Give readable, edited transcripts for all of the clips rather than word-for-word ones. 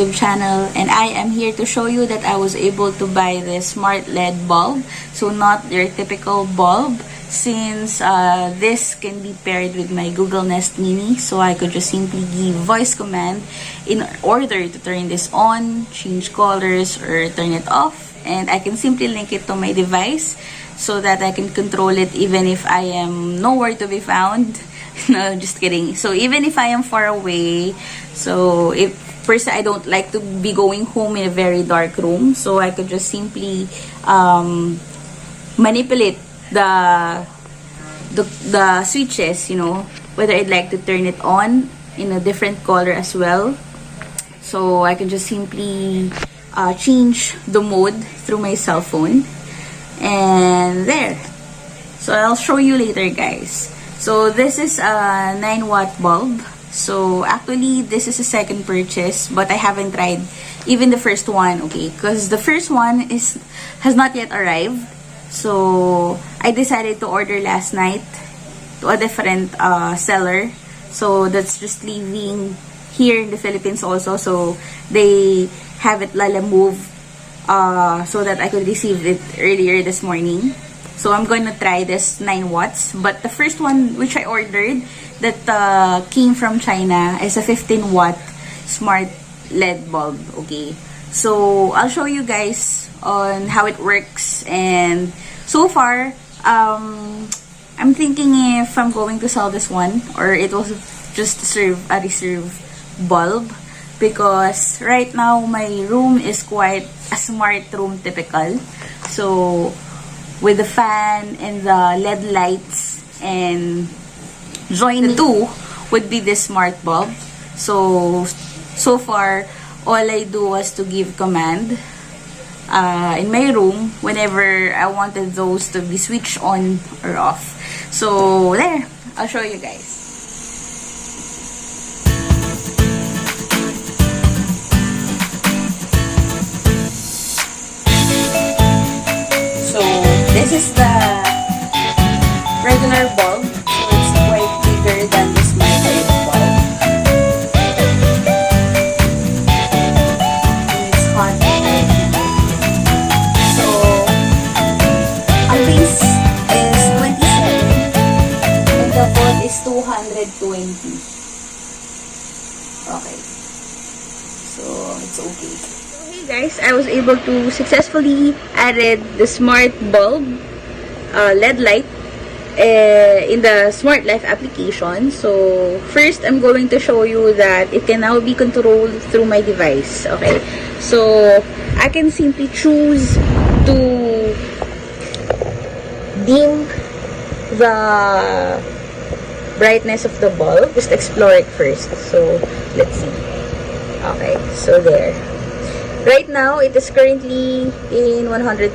YouTube channel, and I am here to show you that I was able to buy this smart LED bulb. So not your typical bulb, since this can be paired with my Google Nest Mini, so I could just simply give voice command in order to turn this on, change colors, or turn it off, and I can simply link it to my device so that I can control it even if I am nowhere to be found. No, just kidding. So even if I am far away, so if first I don't like to be going home in a very dark room, so I could just simply manipulate the switches, you know, whether I'd like to turn it on in a different color as well. So I can just simply change the mode through my cell phone, and there. So I'll show you later, guys. So this is a 9-watt bulb. So actually this is a second purchase, but I haven't tried even the first one, okay? Because the first one has not yet arrived. So I decided to order last night to a different seller. So that's just leaving here in the Philippines also. So they have it Lala move so that I could receive it earlier this morning. So I'm going to try this 9 watts. But the first one which I ordered that came from China is a 15-watt smart LED bulb. Okay. So I'll show you guys on how it works. And so far, I'm thinking if I'm going to sell this one or it will just serve a reserve bulb. Because right now my room is quite a smart room typical. So with the fan and the LED lights, and joining the two would be this smart bulb. So far, all I do was to give command in my room whenever I wanted those to be switched on or off. So there, I'll show you guys. This is the regular bulb, so it's quite bigger than the smart LED bulb. And it's hot. So, ang base is 27 and the volt is 220. Okay. So, it's okay. Hey guys, I was able to successfully added the smart bulb LED light in the Smart Life application. So first, I'm going to show you that it can now be controlled through my device. Okay, so I can simply choose to dim the brightness of the bulb. Just explore it first. So let's see. Okay, so there. Right now, it is currently in 100%.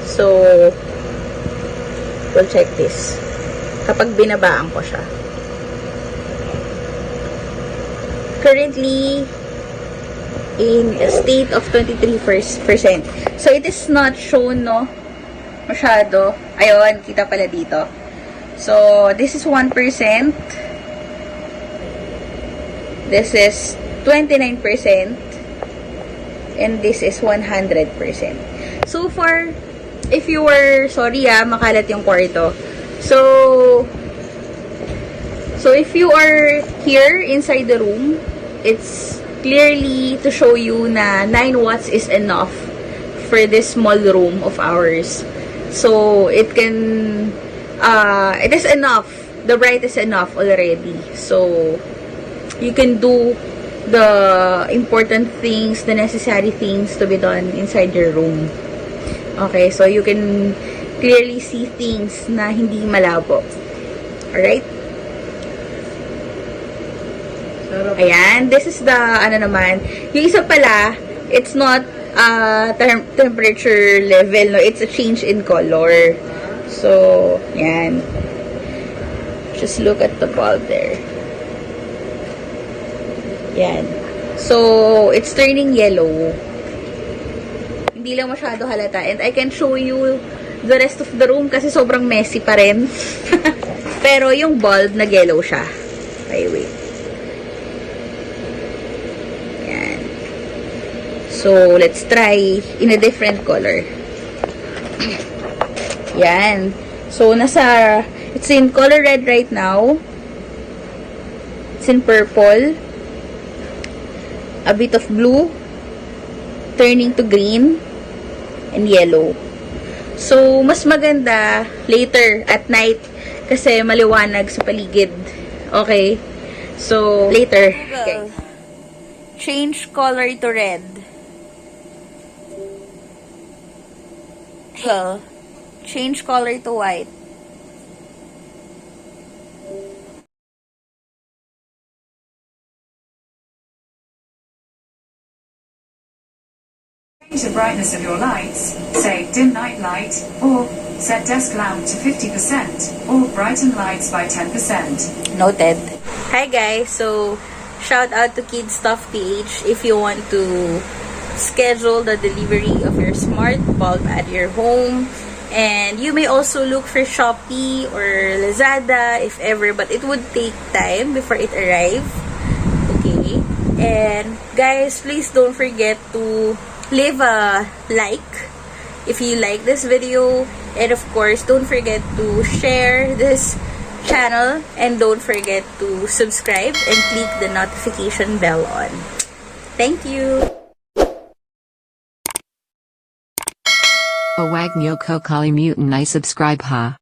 So, we'll check this. Kapag binabaan ko siya. Currently, in a state of 23%. So, it is not shown, no? Masyado. Ayun, kita pala dito. So, this is 1%. This is 29%. And this is 100%. So far, if you were, sorry makalat yung kwarto. So if you are here inside the room, it's clearly to show you na 9 watts is enough for this small room of ours. So it can, it is enough. The bright is enough already. So you can do the important things, the necessary things to be done inside your room. Okay, so you can clearly see things na hindi malabo. Alright? Ayan, this is the, ano naman, yung isa pala, it's not temperature level, no? It's a change in color. So, yan. Just look at the bulb there. Yan. So, it's turning yellow. Hindi lang masyado halata. And I can show you the rest of the room kasi sobrang messy pa rin. Pero yung bulb, nag-yellow siya. Okay, wait. Yan. So, let's try in a different color. Yan. So, it's in color red right now. It's in purple. A bit of blue. Turning to green. And yellow. So, mas maganda later at night kasi maliwanag sa paligid. Okay? So, later. Okay. Change color to red. Well, change color to white. Change the brightness of your lights, say dim night light, or set desk lamp to 50%, or brighten lights by 10%. Noted. Hi guys, so shout out to Kid Stuff PH if you want to schedule the delivery of your smart bulb at your home. And you may also look for Shopee or Lazada if ever, but it would take time before it arrives. Okay. And guys, please don't forget to leave a like if you like this video, and of course don't forget to share this channel, and don't forget to subscribe and click the notification bell on. Thank you. Awag nyoko kali mutant I subscribe ha.